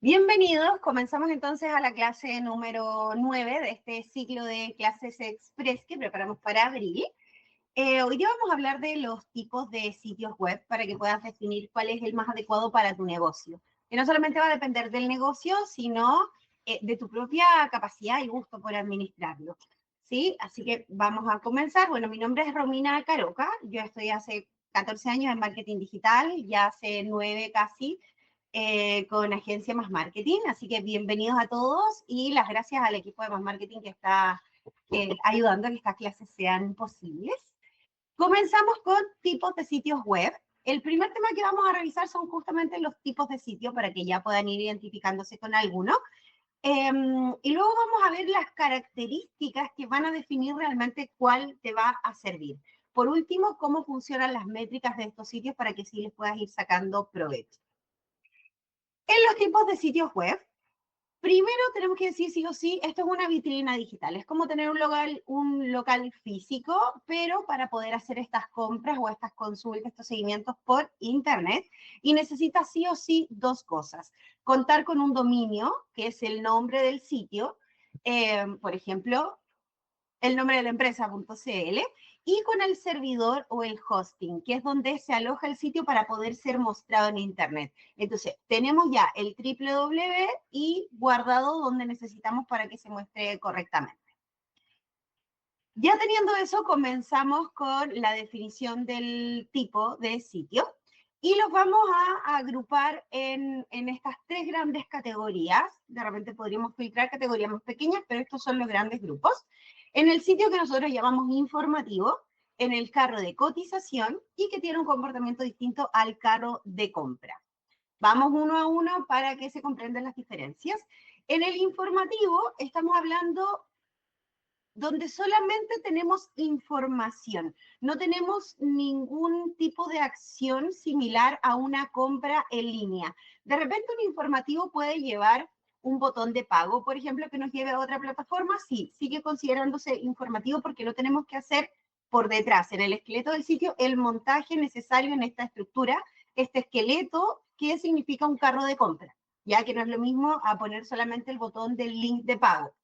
Bienvenidos, comenzamos entonces a la clase número 9 de este ciclo de clases express que preparamos para abril. Hoy día vamos a hablar de los tipos de sitios web para que puedas definir cuál es el más adecuado para tu negocio. Que no solamente va a depender del negocio, sino de tu propia capacidad y gusto por administrarlo. ¿Sí? Así que vamos a comenzar. Bueno, mi nombre es Romina Caroca, yo estoy hace 14 años en marketing digital, ya hace 9 casi con Agencia Más Marketing. Así que bienvenidos a todos y las gracias al equipo de Más Marketing que está ayudando a que estas clases sean posibles. Comenzamos con tipos de sitios web. El primer tema que vamos a revisar son justamente los tipos de sitios para que ya puedan ir identificándose con alguno. Y luego vamos a ver las características que van a definir realmente cuál te va a servir. Por último, cómo funcionan las métricas de estos sitios para que sí les puedas ir sacando provecho. En los tipos de sitios web, primero tenemos que decir sí o sí, esto es una vitrina digital. Es como tener un local físico, pero para poder hacer estas compras o estas consultas, estos seguimientos por internet. Y necesitas sí o sí dos cosas. Contar con un dominio, que es el nombre del sitio. Por ejemplo, el nombre de la empresa.cl y con el servidor o el hosting, que es donde se aloja el sitio para poder ser mostrado en Internet. Entonces, tenemos ya el www y guardado donde necesitamos para que se muestre correctamente. Ya teniendo eso, comenzamos con la definición del tipo de sitio y los vamos a agrupar en estas tres grandes categorías. De repente podríamos filtrar categorías más pequeñas, pero estos son los grandes grupos. En el sitio que nosotros llamamos informativo, en el carro de cotización y que tiene un comportamiento distinto al carro de compra. Vamos uno a uno para que se comprendan las diferencias. En el informativo estamos hablando donde solamente tenemos información, no tenemos ningún tipo de acción similar a una compra en línea. De repente un informativo puede llevar un botón de pago, por ejemplo, que nos lleve a otra plataforma, sí, sigue considerándose informativo porque lo tenemos que hacer por detrás, en el esqueleto del sitio, el montaje necesario en esta estructura, este esqueleto que significa un carro de compra, ya que no es lo mismo a poner solamente el botón del link de pago.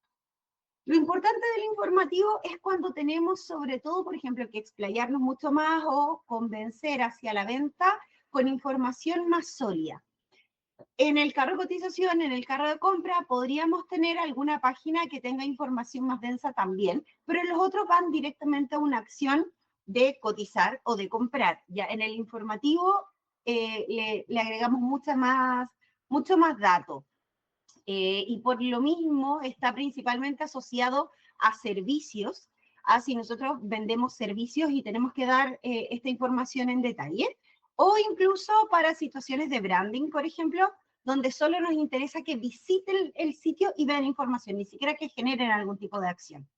Lo importante del informativo es cuando tenemos, sobre todo, por ejemplo, que explayarnos mucho más o convencer hacia la venta con información más sólida. En el carro de cotización, en el carro de compra, podríamos tener alguna página que tenga información más densa también, pero los otros van directamente a una acción de cotizar o de comprar. Ya en el informativo le agregamos mucho más datos. Y por lo mismo está principalmente asociado a servicios, a si nosotros vendemos servicios y tenemos que dar esta información en detalle, o incluso para situaciones de branding, por ejemplo, donde solo nos interesa que visiten el sitio y vean información, ni siquiera que generen algún tipo de acción.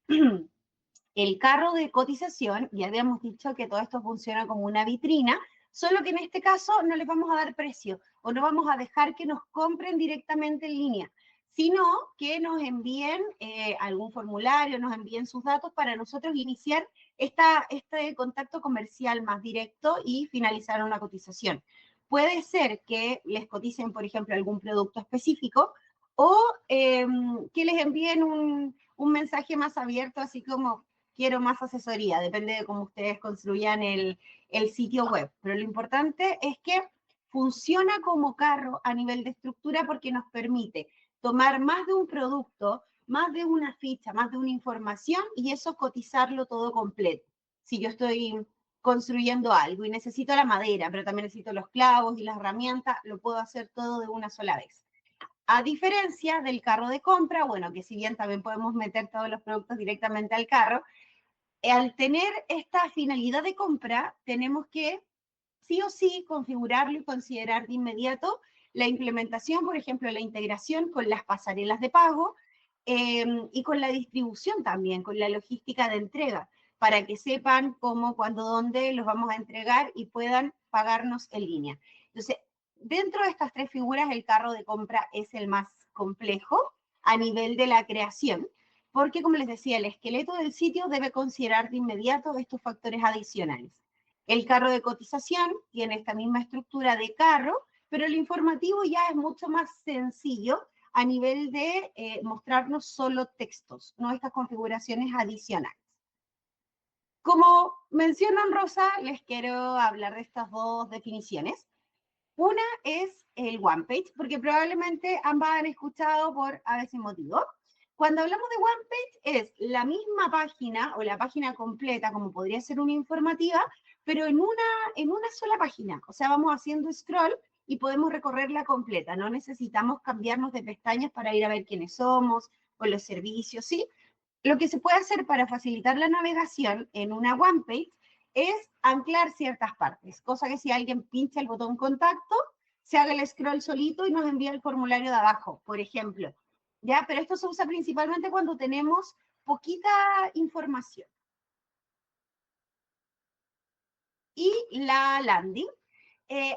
El carro de cotización, ya habíamos dicho que todo esto funciona como una vitrina, solo que en este caso no les vamos a dar precio o no vamos a dejar que nos compren directamente en línea, sino que nos envíen algún formulario, nos envíen sus datos para nosotros iniciar este contacto comercial más directo y finalizar una cotización. Puede ser que les coticen, por ejemplo, algún producto específico o que les envíen un mensaje más abierto, así como quiero más asesoría, depende de cómo ustedes construyan el sitio web. Pero lo importante es que funciona como carro a nivel de estructura porque nos permite tomar más de un producto, más de una ficha, más de una información y eso cotizarlo todo completo. Si yo estoy construyendo algo y necesito la madera, pero también necesito los clavos y las herramientas, lo puedo hacer todo de una sola vez. A diferencia del carro de compra, bueno, que si bien también podemos meter todos los productos directamente al carro, al tener esta finalidad de compra, tenemos que sí o sí configurarlo y considerar de inmediato la implementación, por ejemplo, la integración con las pasarelas de pago y con la distribución también, con la logística de entrega, para que sepan cómo, cuándo, dónde los vamos a entregar y puedan pagarnos en línea. Entonces, dentro de estas tres figuras, el carro de compra es el más complejo a nivel de la creación, porque, como les decía, el esqueleto del sitio debe considerar de inmediato estos factores adicionales. El carro de cotización tiene esta misma estructura de carro, pero el informativo ya es mucho más sencillo a nivel de mostrarnos solo textos, no estas configuraciones adicionales. Como mencionan Rosa, les quiero hablar de estas dos definiciones. Una es el one page, porque probablemente ambas han escuchado por a veces motivo. Cuando hablamos de one page es la misma página o la página completa, como podría ser una informativa, pero en una sola página. O sea, vamos haciendo scroll y podemos recorrerla completa. No necesitamos cambiarnos de pestañas para ir a ver quiénes somos o los servicios, ¿sí? Lo que se puede hacer para facilitar la navegación en una one page es anclar ciertas partes, cosa que si alguien pincha el botón contacto, se haga el scroll solito y nos envía el formulario de abajo, por ejemplo. ¿Ya? Pero esto se usa principalmente cuando tenemos poquita información. Y la landing,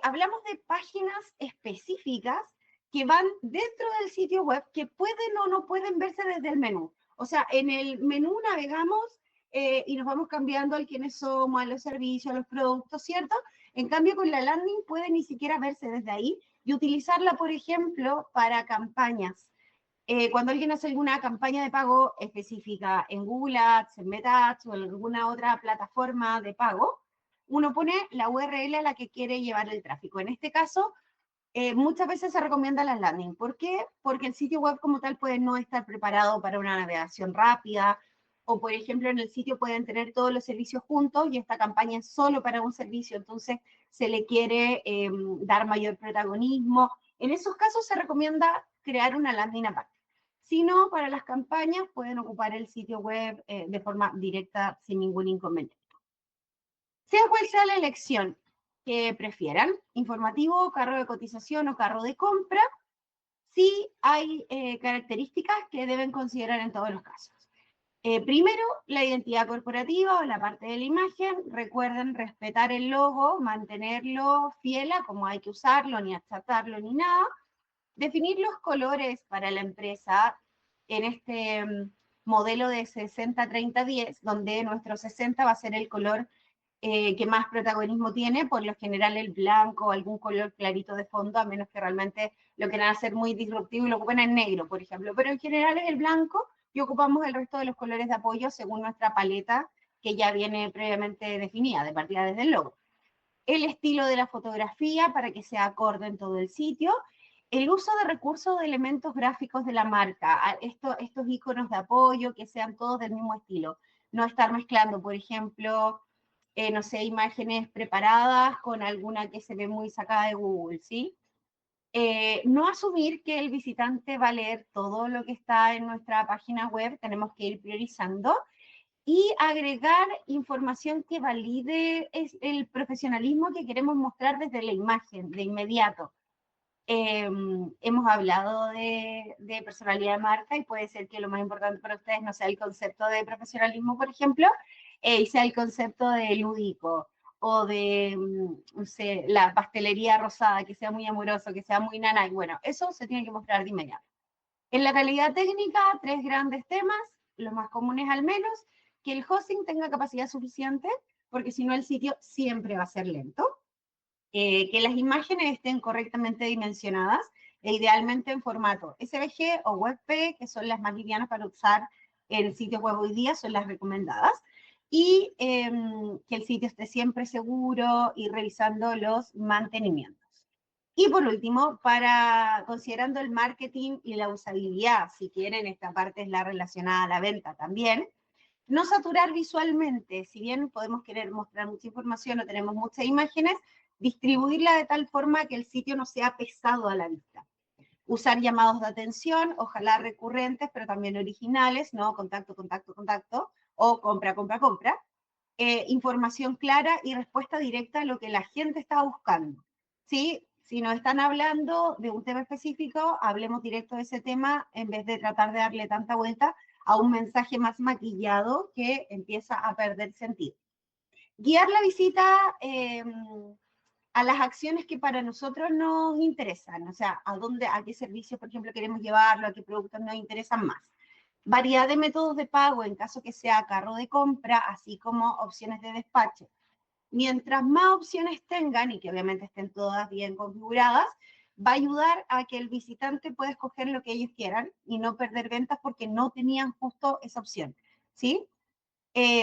hablamos de páginas específicas que van dentro del sitio web que pueden o no pueden verse desde el menú. O sea, en el menú navegamos y nos vamos cambiando al quiénes somos, a los servicios, a los productos, ¿cierto? En cambio, con la landing puede ni siquiera verse desde ahí y utilizarla, por ejemplo, para campañas. Cuando alguien hace alguna campaña de pago específica en Google Ads, en Meta Ads o en alguna otra plataforma de pago, uno pone la URL a la que quiere llevar el tráfico. En este caso, muchas veces se recomienda las landing. ¿Por qué? Porque el sitio web como tal puede no estar preparado para una navegación rápida, o por ejemplo en el sitio pueden tener todos los servicios juntos y esta campaña es solo para un servicio, entonces se le quiere dar mayor protagonismo. En esos casos se recomienda crear una landing aparte. Si no, para las campañas pueden ocupar el sitio web de forma directa sin ningún inconveniente. Sea cual sea la elección que prefieran, informativo, carro de cotización o carro de compra, sí hay características que deben considerar en todos los casos. Primero, la identidad corporativa o la parte de la imagen. Recuerden respetar el logo, mantenerlo fiel a cómo hay que usarlo, ni achatarlo, ni nada. Definir los colores para la empresa en este modelo de 60-30-10, donde nuestro 60 va a ser el color que más protagonismo tiene, por lo general el blanco o algún color clarito de fondo, a menos que realmente lo quieran hacer muy disruptivo y lo ocupen en negro, por ejemplo. Pero en general es el blanco y ocupamos el resto de los colores de apoyo según nuestra paleta que ya viene previamente definida, de partida desde el logo. El estilo de la fotografía para que sea acorde en todo el sitio. El uso de recursos de elementos gráficos de la marca, estos iconos de apoyo que sean todos del mismo estilo. No estar mezclando, por ejemplo, no sé, imágenes preparadas con alguna que se ve muy sacada de Google, ¿sí? No asumir que el visitante va a leer todo lo que está en nuestra página web, tenemos que ir priorizando y agregar información que valide el profesionalismo que queremos mostrar desde la imagen, de inmediato. Hemos hablado de personalidad de marca y puede ser que lo más importante para ustedes no sea el concepto de profesionalismo, por ejemplo, y sea el concepto de lúdico o de, no sé, la pastelería rosada, que sea muy amoroso, que sea muy nana, y bueno, eso se tiene que mostrar de inmediato. En la calidad técnica, tres grandes temas, los más comunes al menos, que el hosting tenga capacidad suficiente, porque si no el sitio siempre va a ser lento. Que las imágenes estén correctamente dimensionadas e idealmente en formato SVG o WebP, que son las más livianas para usar en sitios web hoy día, son las recomendadas. Y que el sitio esté siempre seguro y revisando los mantenimientos. Y por último, considerando el marketing y la usabilidad, si quieren, esta parte es la relacionada a la venta también, no saturar visualmente, si bien podemos querer mostrar mucha información o tenemos muchas imágenes, distribuirla de tal forma que el sitio no sea pesado a la vista. Usar llamados de atención, ojalá recurrentes, pero también originales, ¿no? Contacto, contacto, contacto, o compra, compra, compra. Información clara y respuesta directa a lo que la gente está buscando. ¿Sí? Si nos están hablando de un tema específico, hablemos directo de ese tema en vez de tratar de darle tanta vuelta a un mensaje más maquillado que empieza a perder sentido. Guiar la visita a las acciones que para nosotros nos interesan, o sea, a qué servicios, por ejemplo, queremos llevarlo, a qué productos nos interesan más. Variedad de métodos de pago en caso que sea carro de compra, así como opciones de despacho. Mientras más opciones tengan, y que obviamente estén todas bien configuradas, va a ayudar a que el visitante pueda escoger lo que ellos quieran y no perder ventas porque no tenían justo esa opción, ¿sí?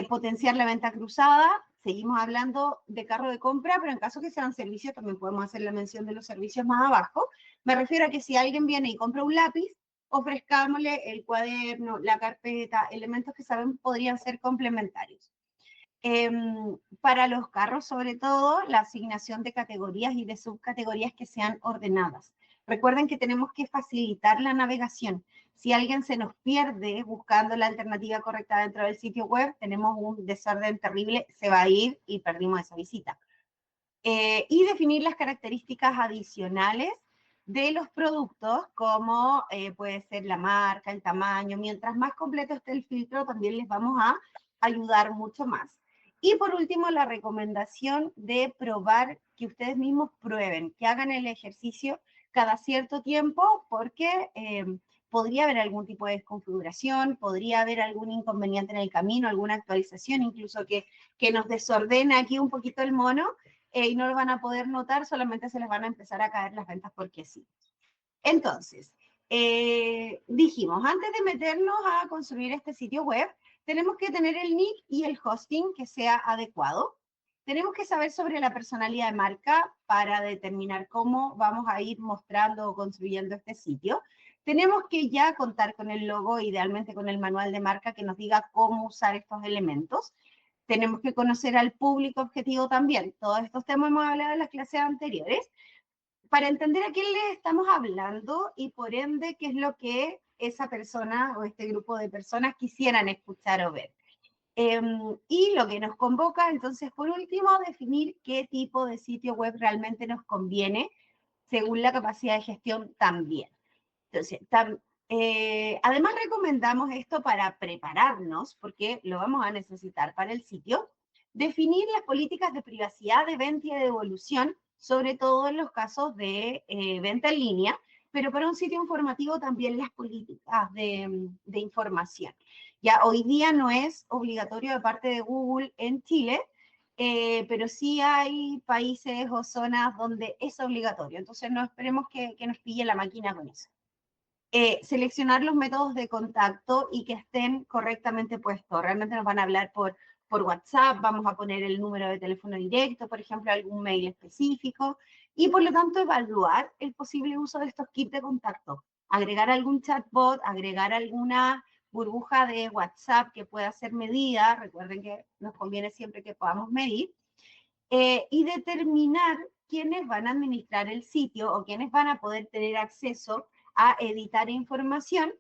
Potenciar la venta cruzada, seguimos hablando de carro de compra, pero en caso que sean servicios también podemos hacer la mención de los servicios más abajo. Me refiero a que si alguien viene y compra un lápiz, ofrezcámosle el cuaderno, la carpeta, elementos que saben podrían ser complementarios. Eh, para los carros, sobre todo, la asignación de categorías y de subcategorías que sean ordenadas. Recuerden que tenemos que facilitar la navegación. Si alguien se nos pierde buscando la alternativa correcta dentro del sitio web, tenemos un desorden terrible, se va a ir y perdimos esa visita. Y definir las características adicionales de los productos, como puede ser la marca, el tamaño. Mientras más completo esté el filtro, también les vamos a ayudar mucho más. Y por último, la recomendación de probar, que ustedes mismos prueben, que hagan el ejercicio cada cierto tiempo, porque podría haber algún tipo de desconfiguración, podría haber algún inconveniente en el camino, alguna actualización, incluso que nos desordene aquí un poquito el mono, y no lo van a poder notar, solamente se les van a empezar a caer las ventas porque sí. Entonces, dijimos, antes de meternos a construir este sitio web, tenemos que tener el nick y el hosting que sea adecuado. Tenemos que saber sobre la personalidad de marca para determinar cómo vamos a ir mostrando o construyendo este sitio. Tenemos que ya contar con el logo, idealmente con el manual de marca que nos diga cómo usar estos elementos. Tenemos que conocer al público objetivo también. Todos estos temas hemos hablado en las clases anteriores, para entender a quién le estamos hablando y por ende qué es lo que esa persona o este grupo de personas quisieran escuchar o ver. Y lo que nos convoca, entonces, por último, definir qué tipo de sitio web realmente nos conviene según la capacidad de gestión también. Entonces, además recomendamos esto para prepararnos, porque lo vamos a necesitar para el sitio, definir las políticas de privacidad, de venta y de devolución, sobre todo en los casos de venta en línea, pero para un sitio informativo también las políticas de información. Ya hoy día no es obligatorio de parte de Google en Chile, pero sí hay países o zonas donde es obligatorio. Entonces no esperemos que nos pille la máquina con eso. Seleccionar los métodos de contacto y que estén correctamente puestos. Realmente nos van a hablar por WhatsApp, vamos a poner el número de teléfono directo, por ejemplo, algún mail específico, y por lo tanto evaluar el posible uso de estos kits de contacto. Agregar algún chatbot, agregar alguna burbuja de WhatsApp que pueda ser medida, recuerden que nos conviene siempre que podamos medir, y determinar quiénes van a administrar el sitio o quiénes van a poder tener acceso a editar información,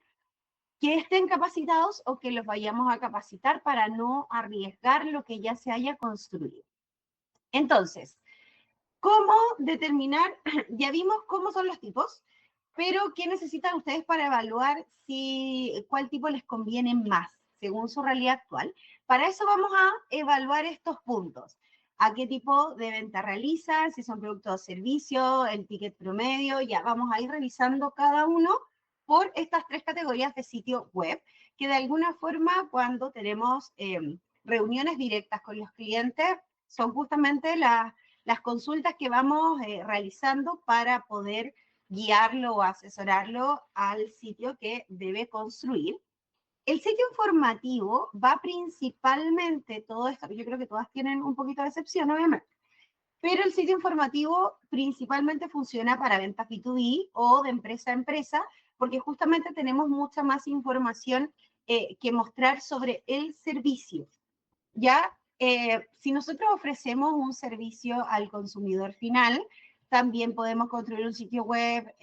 que estén capacitados o que los vayamos a capacitar para no arriesgar lo que ya se haya construido. Entonces, ¿cómo determinar? Ya vimos cómo son los tipos, pero ¿qué necesitan ustedes para evaluar cuál tipo les conviene más según su realidad actual? Para eso vamos a evaluar estos puntos. ¿A qué tipo de venta realizan? Si son productos o servicios, el ticket promedio, ya vamos a ir revisando cada uno por estas tres categorías de sitio web, que de alguna forma cuando tenemos reuniones directas con los clientes, son justamente las consultas que vamos realizando para poder guiarlo o asesorarlo al sitio que debe construir. El sitio informativo va principalmente, todo esto, yo creo que todas tienen un poquito de excepción, obviamente, pero el sitio informativo principalmente funciona para ventas B2B o de empresa a empresa, porque justamente tenemos mucha más información que mostrar sobre el servicio. Ya, si nosotros ofrecemos un servicio al consumidor final, también podemos construir un sitio web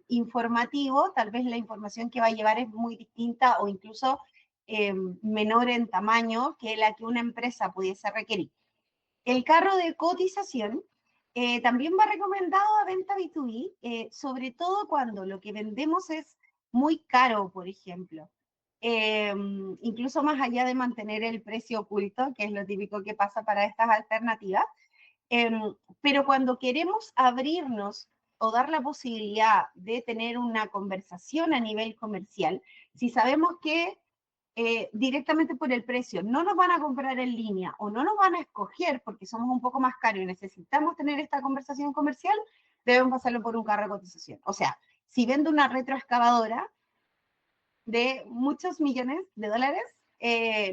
informativo, tal vez la información que va a llevar es muy distinta o incluso menor en tamaño que la que una empresa pudiese requerir. El carro de cotización también va recomendado a venta B2B, sobre todo cuando lo que vendemos es muy caro, por ejemplo. Incluso más allá de mantener el precio oculto, que es lo típico que pasa para estas alternativas, eh, pero cuando queremos abrirnos o dar la posibilidad de tener una conversación a nivel comercial, si sabemos que directamente por el precio, no nos van a comprar en línea o no nos van a escoger porque somos un poco más caros y necesitamos tener esta conversación comercial, deben pasarlo por un carro de cotización. O sea, si vendo una retroexcavadora de muchos millones de dólares,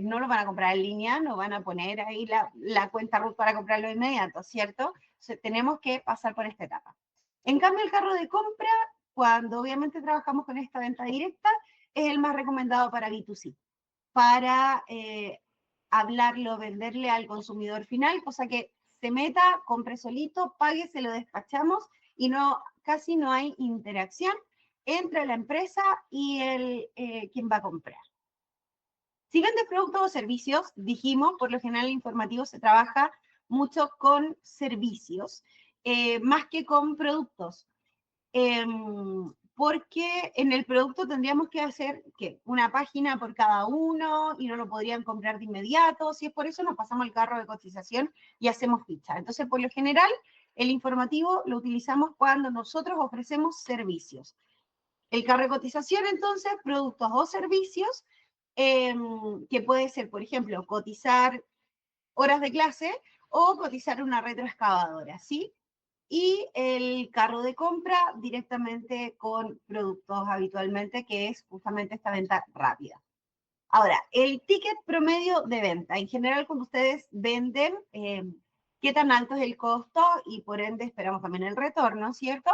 no lo van a comprar en línea, no van a poner ahí la cuenta RUT para comprarlo de inmediato, ¿cierto? Entonces, tenemos que pasar por esta etapa. En cambio, el carro de compra, cuando obviamente trabajamos con esta venta directa, es el más recomendado para B2C, para hablarlo, venderle al consumidor final, cosa que se meta, compre solito, pague, se lo despachamos y no, casi no hay interacción entre la empresa y quien va a comprar. Si vende productos o servicios, dijimos, por lo general el informativo se trabaja mucho con servicios, más que con productos. Porque en el producto tendríamos que hacer ¿qué? Una página por cada uno y no lo podrían comprar de inmediato. Si es por eso, nos pasamos al carro de cotización y hacemos ficha. Entonces, por lo general, el informativo lo utilizamos cuando nosotros ofrecemos servicios. El carro de cotización, entonces, productos o servicios, que puede ser, por ejemplo, cotizar horas de clase o cotizar una retroexcavadora, ¿sí? Y el carro de compra directamente con productos habitualmente, que es justamente esta venta rápida. Ahora, el ticket promedio de venta. En general, cuando ustedes venden, ¿qué tan alto es el costo? Y por ende esperamos también el retorno, ¿cierto?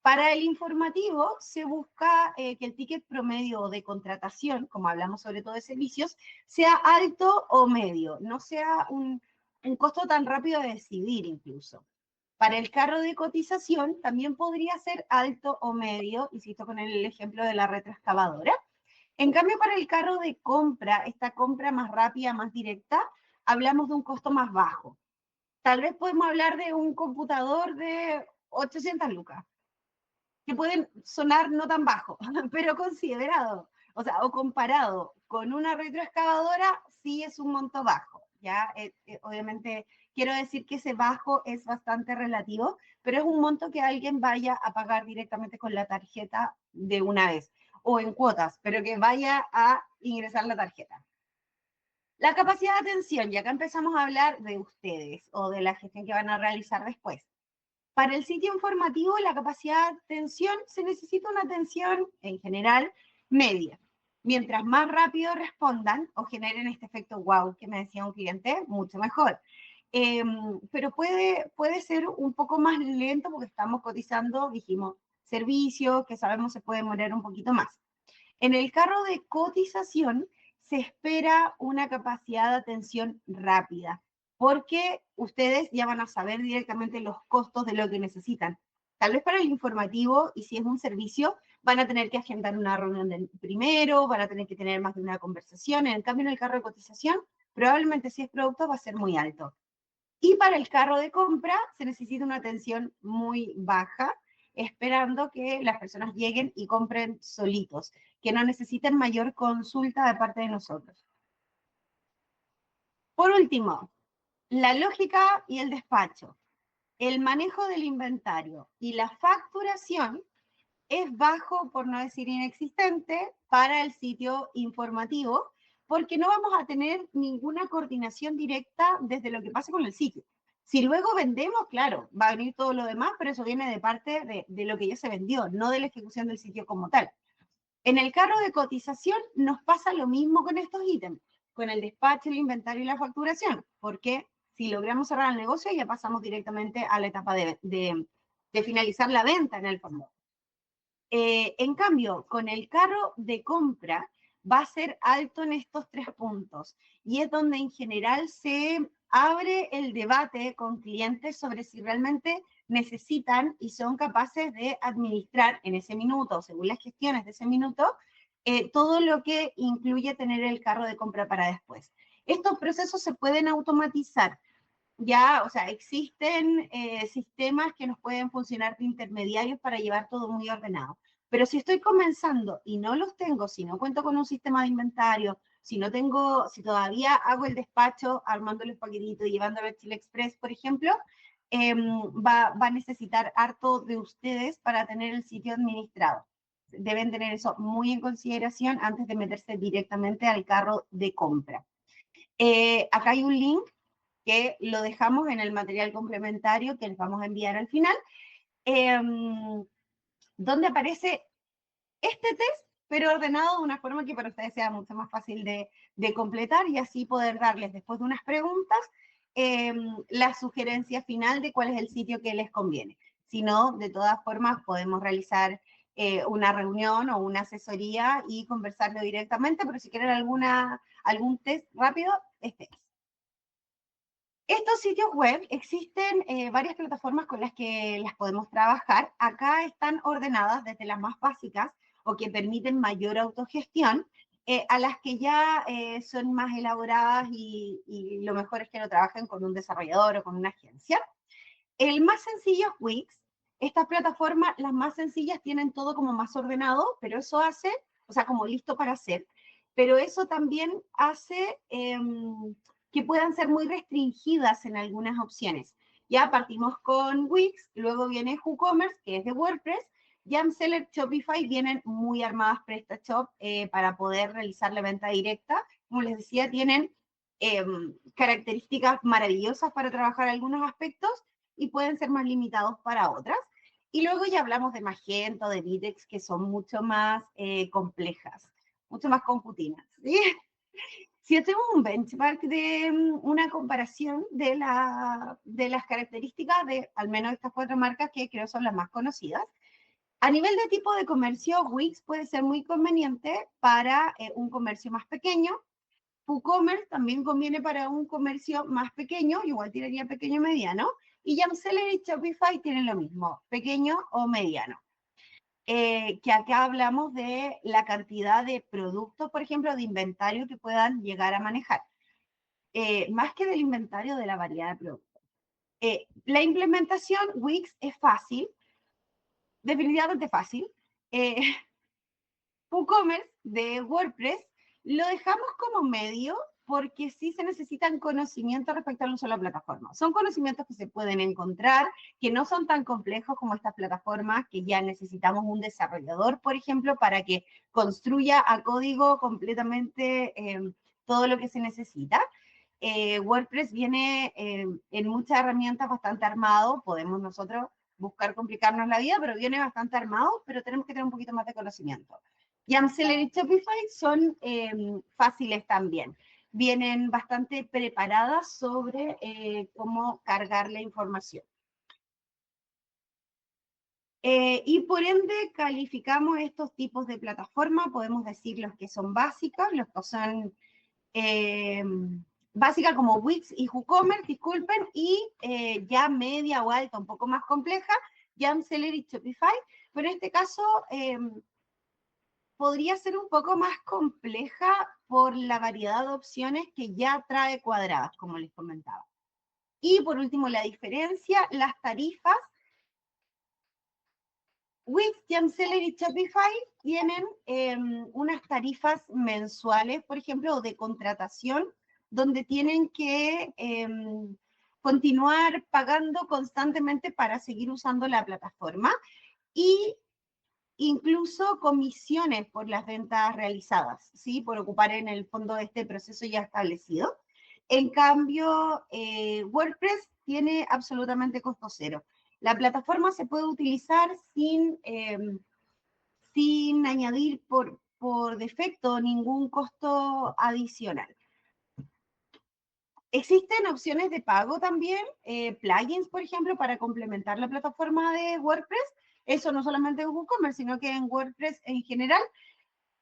Para el informativo se busca que el ticket promedio de contratación, como hablamos sobre todo de servicios, sea alto o medio, no sea un costo tan rápido de decidir incluso. Para el carro de cotización también podría ser alto o medio, insisto con el ejemplo de la retroexcavadora. En cambio, para el carro de compra, esta compra más rápida, más directa, hablamos de un costo más bajo. Tal vez podemos hablar de un computador de 800 lucas, que pueden sonar no tan bajo, pero considerado, o sea, o comparado con una retroexcavadora, sí es un monto bajo. Ya, obviamente, quiero decir que ese bajo es bastante relativo, pero es un monto que alguien vaya a pagar directamente con la tarjeta de una vez, o en cuotas, pero que vaya a ingresar la tarjeta. La capacidad de atención, y acá empezamos a hablar de ustedes o de la gestión que van a realizar después. Para el sitio informativo, la capacidad de atención se necesita una atención en general media. Mientras más rápido respondan o generen este efecto wow que me decía un cliente, mucho mejor. Pero puede ser un poco más lento porque estamos cotizando, dijimos, servicios que sabemos se puede demorar un poquito más. En el carro de cotización se espera una capacidad de atención rápida, porque ustedes ya van a saber directamente los costos de lo que necesitan. Tal vez para el informativo, y si es un servicio, van a tener que agendar una reunión primero, van a tener que tener más de una conversación. En cambio, en el carro de cotización, probablemente si es producto va a ser muy alto. Y para el carro de compra se necesita una atención muy baja, esperando que las personas lleguen y compren solitos, que no necesiten mayor consulta de parte de nosotros. Por último, la lógica y el despacho. El manejo del inventario y la facturación es bajo, por no decir inexistente, para el sitio informativo, porque no vamos a tener ninguna coordinación directa desde lo que pase con el sitio. Si luego vendemos, claro, va a venir todo lo demás, pero eso viene de parte de lo que ya se vendió, no de la ejecución del sitio como tal. En el carro de cotización nos pasa lo mismo con estos ítems, con el despacho, el inventario y la facturación, porque si logramos cerrar el negocio ya pasamos directamente a la etapa de finalizar la venta en el fondo. En cambio, con el carro de compra va a ser alto en estos 3 puntos y es donde en general se abre el debate con clientes sobre si realmente necesitan y son capaces de administrar en ese minuto, según las gestiones de ese minuto, todo lo que incluye tener el carro de compra para después. Estos procesos se pueden automatizar. Ya, o sea, existen sistemas que nos pueden funcionar de intermediarios para llevar todo muy ordenado. Pero si estoy comenzando y no los tengo, si no cuento con un sistema de inventario, si no tengo, si todavía hago el despacho armando los paquetitos y llevándolo a Chile Express, por ejemplo, va a necesitar harto de ustedes para tener el sitio administrado. deben tener eso muy en consideración antes de meterse directamente al carro de compra. Acá hay un link que lo dejamos en el material complementario que les vamos a enviar al final, donde aparece este test, pero ordenado de una forma que para ustedes sea mucho más fácil de completar y así poder darles, después de unas preguntas, la sugerencia final de cuál es el sitio que les conviene. Si no, de todas formas, podemos realizar una reunión o una asesoría y conversarlo directamente, pero si quieren algún test rápido, este es. Estos sitios web existen varias plataformas con las que las podemos trabajar. Acá están ordenadas desde las más básicas o que permiten mayor autogestión, a las que ya son más elaboradas y lo mejor es que lo trabajen con un desarrollador o con una agencia. El más sencillo es Wix. Estas plataformas, las más sencillas, tienen todo como más ordenado, pero eso hace, o sea, como listo para hacer, pero eso también hace que puedan ser muy restringidas en algunas opciones. Ya partimos con Wix, luego viene WooCommerce, que es de WordPress, Jamseller, Shopify vienen muy armadas PrestaShop para poder realizar la venta directa. Como les decía, tienen características maravillosas para trabajar algunos aspectos y pueden ser más limitados para otras. Y luego ya hablamos de Magento, de Vitex, que son mucho más complejas, mucho más computinas. ¿Sí? Si hacemos un benchmark de una comparación de las características de al menos estas 4 marcas que creo son las más conocidas, a nivel de tipo de comercio, Wix puede ser muy conveniente para un comercio más pequeño. WooCommerce también conviene para un comercio más pequeño, igual tiraría pequeño o mediano. Y Jamseller y Shopify tienen lo mismo, pequeño o mediano. Que acá hablamos de la cantidad de productos, por ejemplo, de inventario que puedan llegar a manejar. Más que del inventario, de la variedad de productos. La implementación Wix es fácil, definitivamente fácil. WooCommerce de WordPress lo dejamos como medio porque sí se necesitan conocimientos respecto al uso de la plataforma. Son conocimientos que se pueden encontrar, que no son tan complejos como estas plataformas, que ya necesitamos un desarrollador, por ejemplo, para que construya a código completamente todo lo que se necesita. WordPress viene en muchas herramientas bastante armado, podemos nosotros buscar complicarnos la vida, pero viene bastante armado, pero tenemos que tener un poquito más de conocimiento. Jamseller y Shopify son fáciles también. Vienen bastante preparadas sobre cómo cargar la información. Y por ende calificamos estos tipos de plataforma, podemos decir los que son básicas, los que son básicas como Wix y WooCommerce, disculpen, y ya media o alta, un poco más compleja, Jamseller y Shopify, pero en este caso podría ser un poco más compleja por la variedad de opciones que ya trae cuadradas, como les comentaba. Y por último, la diferencia, las tarifas. Wix, Jamseller y Shopify tienen unas tarifas mensuales, por ejemplo, o de contratación, donde tienen que continuar pagando constantemente para seguir usando la plataforma y incluso comisiones por las ventas realizadas, ¿sí? Por ocupar en el fondo este proceso ya establecido. En cambio, WordPress tiene absolutamente costo cero. La plataforma se puede utilizar sin añadir por defecto ningún costo adicional. Existen opciones de pago también, plugins, por ejemplo, para complementar la plataforma de WordPress. Eso no solamente en WooCommerce, sino que en WordPress en general,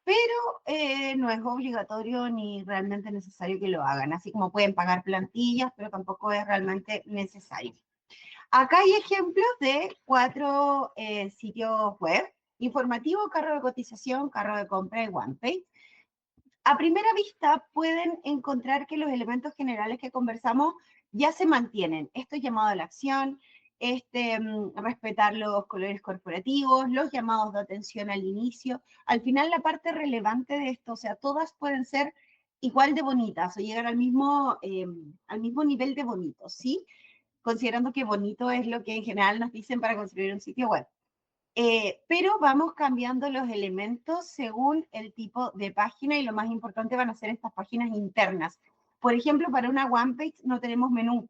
pero no es obligatorio ni realmente necesario que lo hagan, así como pueden pagar plantillas, pero tampoco es realmente necesario. Acá hay ejemplos de 4 sitios web: informativo, carro de cotización, carro de compra y OnePage. A primera vista pueden encontrar que los elementos generales que conversamos ya se mantienen. Esto es llamado a la acción, respetar los colores corporativos, los llamados de atención al inicio. Al final la parte relevante de esto, o sea, todas pueden ser igual de bonitas o llegar al mismo nivel de bonitos, ¿sí? Considerando que bonito es lo que en general nos dicen para construir un sitio web. pero vamos cambiando los elementos según el tipo de página y lo más importante van a ser estas páginas internas. Por ejemplo, para una one page no tenemos menú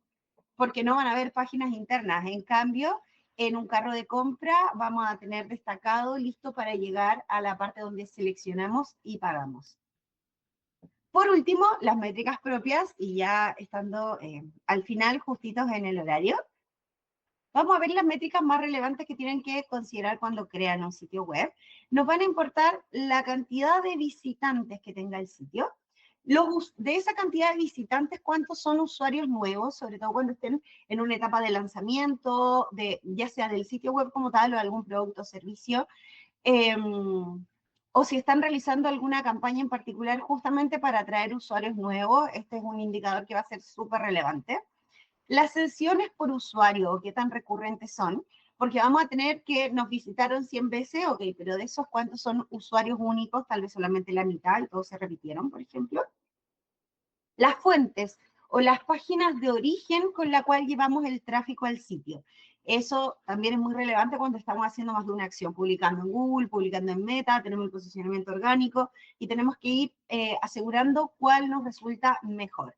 porque no van a haber páginas internas. En cambio, en un carro de compra vamos a tener destacado listo para llegar a la parte donde seleccionamos y pagamos. Por último, las métricas propias y ya estando al final justitos en el horario. Vamos a ver las métricas más relevantes que tienen que considerar cuando crean un sitio web. Nos van a importar la cantidad de visitantes que tenga el sitio. De esa cantidad de visitantes, ¿cuántos son usuarios nuevos? Sobre todo cuando estén en una etapa de lanzamiento, ya sea del sitio web como tal o de algún producto o servicio. O si están realizando alguna campaña en particular justamente para atraer usuarios nuevos. Este es un indicador que va a ser súper relevante. Las sesiones por usuario, ¿qué tan recurrentes son? Porque vamos a tener que nos visitaron 100 veces, ok, pero de esos, ¿cuántos son usuarios únicos? Tal vez solamente la mitad y todos se repitieron, por ejemplo. Las fuentes o las páginas de origen con la cual llevamos el tráfico al sitio. Eso también es muy relevante cuando estamos haciendo más de una acción, publicando en Google, publicando en Meta, tenemos el posicionamiento orgánico y tenemos que ir asegurando cuál nos resulta mejor.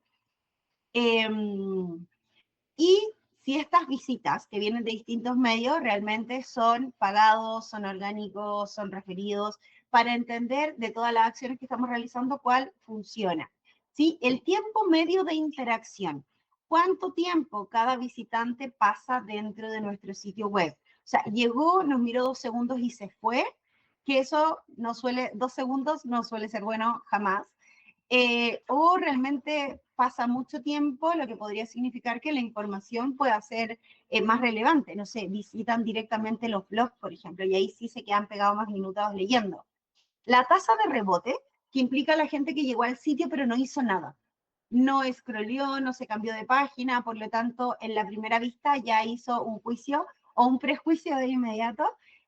Y si estas visitas que vienen de distintos medios realmente son pagados, son orgánicos, son referidos, para entender de todas las acciones que estamos realizando cuál funciona. ¿Sí? El tiempo medio de interacción. ¿Cuánto tiempo cada visitante pasa dentro de nuestro sitio web? O sea, llegó, nos miró 2 segundos y se fue, que eso no suele, 2 segundos no suele ser bueno jamás. O realmente pasa mucho tiempo, lo que podría significar que la información pueda ser más relevante. No sé, visitan directamente los blogs, por ejemplo, y ahí sí se quedan pegados más minutados leyendo. La tasa de rebote, que implica a la gente que llegó al sitio pero no hizo nada. No scrolleó, no se cambió de página, por lo tanto, en la primera vista ya hizo un juicio o un prejuicio de inmediato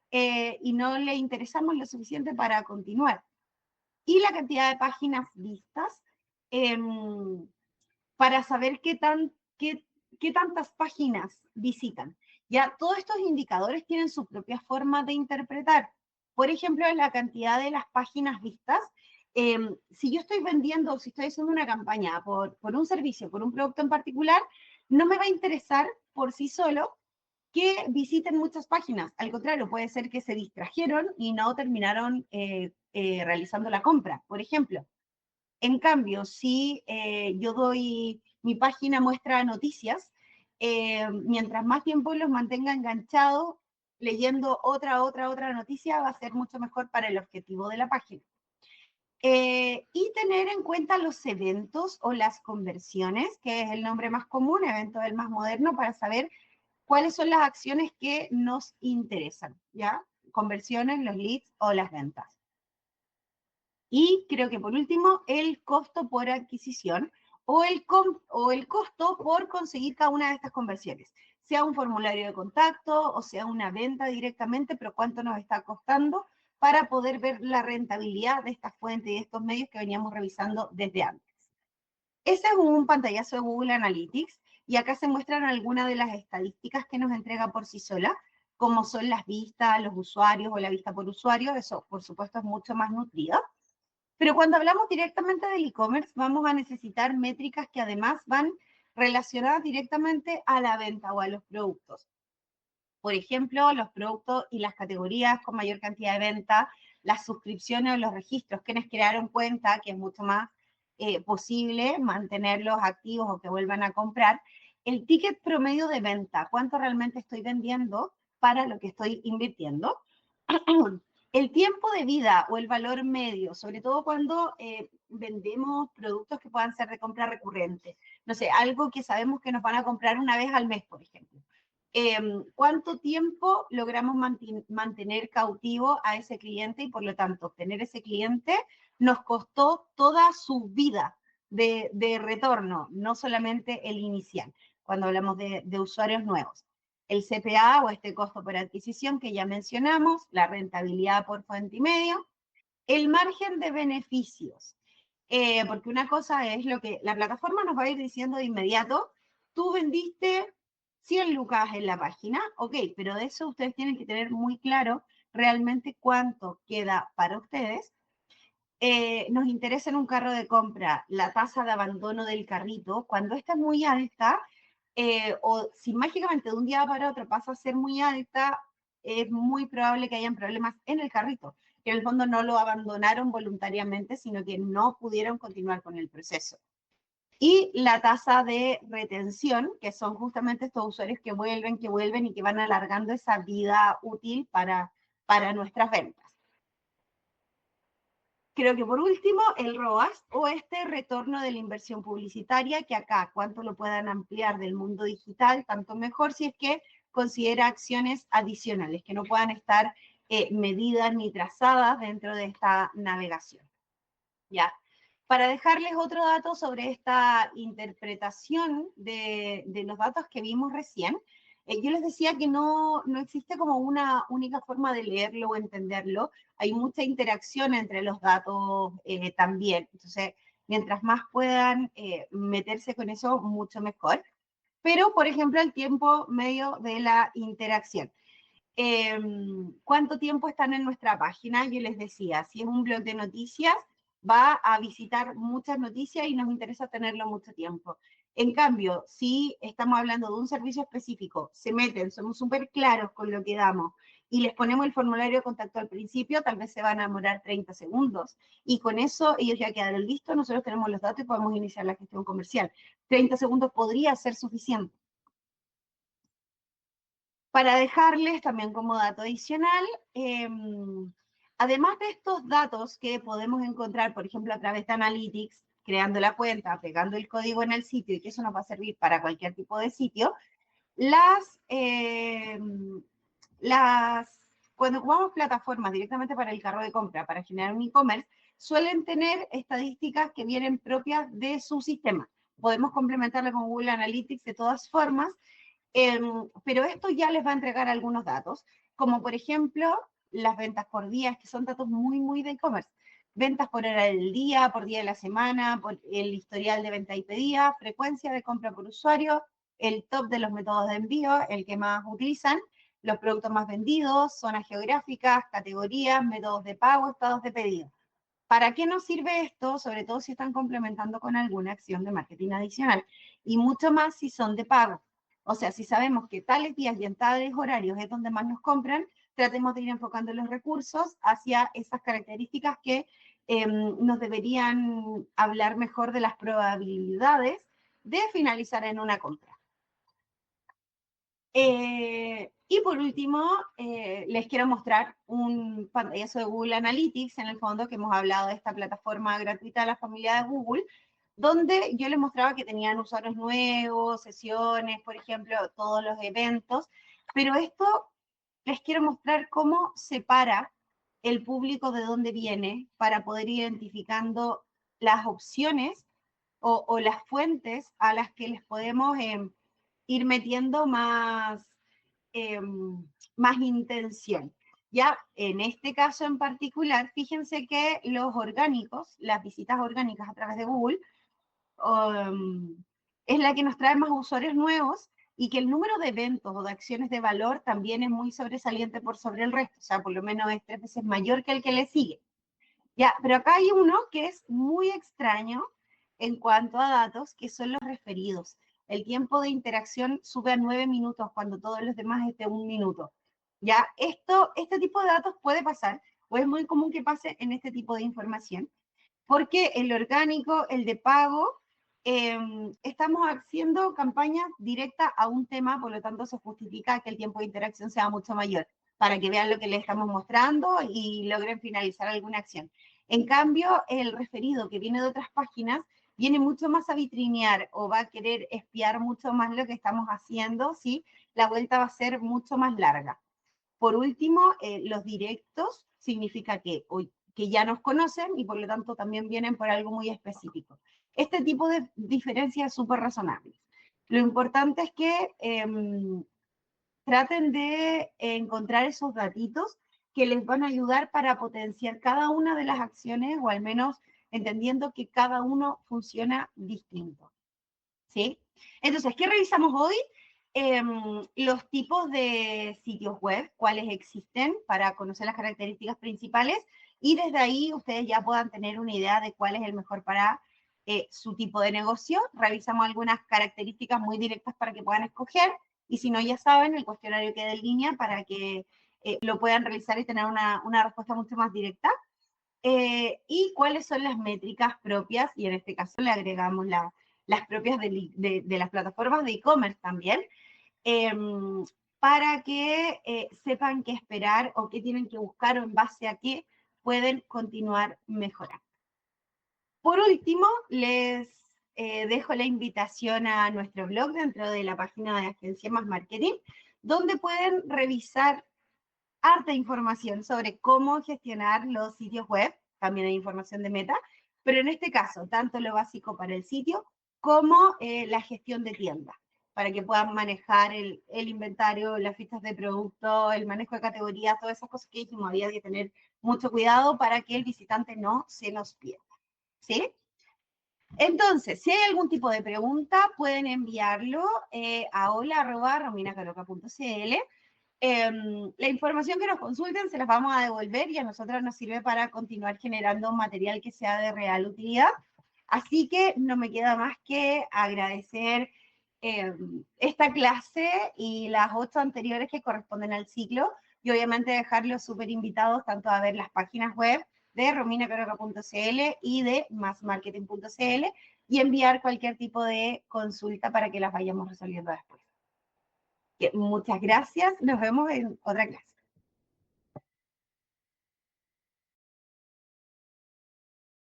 y no le interesamos lo suficiente para continuar. Y la cantidad de páginas vistas eh, para saber qué tantas páginas visitan. Ya todos estos indicadores tienen su propia forma de interpretar. Por ejemplo, la cantidad de las páginas vistas. Si yo estoy vendiendo, si estoy haciendo una campaña por un servicio, por un producto en particular, no me va a interesar por sí solo que visiten muchas páginas. Al contrario, puede ser que se distrajeron y no terminaron realizando la compra, por ejemplo. En cambio, si yo doy, mi página muestra noticias, mientras más tiempo los mantenga enganchados leyendo otra noticia, va a ser mucho mejor para el objetivo de la página. Y tener en cuenta los eventos o las conversiones, que es el nombre más común, evento el más moderno, para saber cuáles son las acciones que nos interesan, ¿ya? Conversiones, los leads o las ventas. Y creo que por último, el costo por adquisición o el costo por conseguir cada una de estas conversiones, sea un formulario de contacto o sea una venta directamente, pero cuánto nos está costando para poder ver la rentabilidad de esta fuente y de estos medios que veníamos revisando desde antes. Ese es un pantallazo de Google Analytics y acá se muestran algunas de las estadísticas que nos entrega por sí sola, como son las vistas, los usuarios o la vista por usuario. Eso, por supuesto, es mucho más nutrido. Pero cuando hablamos directamente del e-commerce, vamos a necesitar métricas que además van relacionadas directamente a la venta o a los productos. Por ejemplo, los productos y las categorías con mayor cantidad de venta, las suscripciones o los registros, quienes crearon cuenta, que es mucho más posible mantenerlos activos o que vuelvan a comprar. El ticket promedio de venta, cuánto realmente estoy vendiendo para lo que estoy invirtiendo. El tiempo de vida o el valor medio, sobre todo cuando vendemos productos que puedan ser de compra recurrente. No sé, algo que sabemos que nos van a comprar una vez al mes, por ejemplo. ¿Cuánto tiempo logramos mantener cautivo a ese cliente y por lo tanto obtener ese cliente nos costó toda su vida de retorno, no solamente el inicial, cuando hablamos de usuarios nuevos? El CPA o este costo por adquisición que ya mencionamos, la rentabilidad por fuente y medio, el margen de beneficios, porque una cosa es lo que la plataforma nos va a ir diciendo de inmediato, tú vendiste 100 lucas en la página, ok, pero de eso ustedes tienen que tener muy claro realmente cuánto queda para ustedes. Nos interesa en un carro de compra la tasa de abandono del carrito. Cuando esta es muy alta, o si mágicamente de un día para otro pasa a ser muy alta, es muy probable que hayan problemas en el carrito, que en el fondo no lo abandonaron voluntariamente, sino que no pudieron continuar con el proceso. Y la tasa de retención, que son justamente estos usuarios que vuelven y que van alargando esa vida útil para nuestras ventas. Creo que por último, el ROAS o este retorno de la inversión publicitaria, que acá cuánto lo puedan ampliar del mundo digital, tanto mejor si es que considera acciones adicionales que no puedan estar medidas ni trazadas dentro de esta navegación. ¿Ya? Para dejarles otro dato sobre esta interpretación de los datos que vimos recién, yo les decía que no existe como una única forma de leerlo o entenderlo. Hay mucha interacción entre los datos también. Entonces, mientras más puedan meterse con eso, mucho mejor. Pero, por ejemplo, el tiempo medio de la interacción. ¿Cuánto tiempo están en nuestra página? Yo les decía, si es un blog de noticias, va a visitar muchas noticias y nos interesa tenerlo mucho tiempo. En cambio, si estamos hablando de un servicio específico, se meten, somos súper claros con lo que damos y les ponemos el formulario de contacto al principio, tal vez se van a demorar 30 segundos. Y con eso ellos ya quedaron listos, nosotros tenemos los datos y podemos iniciar la gestión comercial. 30 segundos podría ser suficiente. Para dejarles también como dato adicional, además de estos datos que podemos encontrar, por ejemplo, a través de Analytics, creando la cuenta, pegando el código en el sitio, y que eso nos va a servir para cualquier tipo de sitio, cuando ocupamos plataformas directamente para el carro de compra, para generar un e-commerce, suelen tener estadísticas que vienen propias de su sistema. Podemos complementarla con Google Analytics de todas formas, pero esto ya les va a entregar algunos datos, como por ejemplo las ventas por día, que son datos muy de e-commerce. Ventas por hora del día, por día de la semana, por el historial de venta y pedida, frecuencia de compra por usuario, el top de los métodos de envío, el que más utilizan, los productos más vendidos, zonas geográficas, categorías, métodos de pago, estados de pedido. ¿Para qué nos sirve esto? Sobre todo si están complementando con alguna acción de marketing adicional. Y mucho más si son de pago. O sea, si sabemos que tales días y en tales horarios es donde más nos compran, tratemos de ir enfocando los recursos hacia esas características que nos deberían hablar mejor de las probabilidades de finalizar en una compra. Y por último, les quiero mostrar un pantallazo de Google Analytics, en el fondo, que hemos hablado de esta plataforma gratuita de la familia de Google, donde yo les mostraba que tenían usuarios nuevos, sesiones, por ejemplo, todos los eventos, pero esto les quiero mostrar cómo separa el público de dónde viene para poder ir identificando las opciones o las fuentes a las que les podemos ir metiendo eh, más intención. Ya en este caso en particular, fíjense que los orgánicos, las visitas orgánicas a través de Google, es la que nos trae más usuarios nuevos y que el número de eventos o de acciones de valor también es muy sobresaliente por sobre el resto, o sea, por lo menos es 3 veces mayor que el que le sigue. Ya, pero acá hay uno que es muy extraño en cuanto a datos, que son los referidos. El tiempo de interacción sube a 9 minutos cuando todos los demás es de 1 minuto. Ya, este tipo de datos puede pasar, o es muy común que pase en este tipo de información, porque el orgánico, el de pago, estamos haciendo campañas directas a un tema, por lo tanto se justifica que el tiempo de interacción sea mucho mayor, para que vean lo que les estamos mostrando y logren finalizar alguna acción. En cambio, el referido que viene de otras páginas viene mucho más a vitrinear o va a querer espiar mucho más lo que estamos haciendo, ¿sí? La vuelta va a ser mucho más larga. Por último, los directos significa que ya nos conocen y por lo tanto también vienen por algo muy específico. Este tipo de diferencias es súper razonable. Lo importante es que traten de encontrar esos datitos que les van a ayudar para potenciar cada una de las acciones o al menos entendiendo que cada uno funciona distinto. ¿Sí? Entonces, ¿qué revisamos hoy? los tipos de sitios web, cuáles existen para conocer las características principales y desde ahí ustedes ya puedan tener una idea de cuál es el mejor para su tipo de negocio. Revisamos algunas características muy directas para que puedan escoger y si no, ya saben, el cuestionario queda en línea para que lo puedan revisar y tener una respuesta mucho más directa. Y cuáles son las métricas propias, y en este caso le agregamos las propias de las plataformas de e-commerce también, eh, para que sepan qué esperar o qué tienen que buscar o en base a qué pueden continuar mejorando. Por último, les dejo la invitación a nuestro blog dentro de la página de Agencia Más Marketing, donde pueden revisar harta información sobre cómo gestionar los sitios web, también hay información de Meta, pero en este caso, tanto lo básico para el sitio como la gestión de tienda, para que puedan manejar el inventario, las fichas de producto, el manejo de categorías, todas esas cosas que dijimos, había que tener mucho cuidado para que el visitante no se nos pierda, ¿sí? Entonces, si hay algún tipo de pregunta, pueden enviarlo a hola@rominacaroca.cl. La información que nos consulten se las vamos a devolver y a nosotros nos sirve para continuar generando material que sea de real utilidad. Así que no me queda más que agradecer esta clase y las 8 anteriores que corresponden al ciclo y obviamente dejarlos súper invitados tanto a ver las páginas web de rominacaroca.cl y de másmarketing.cl y enviar cualquier tipo de consulta para que las vayamos resolviendo después. Muchas gracias, nos vemos en otra clase.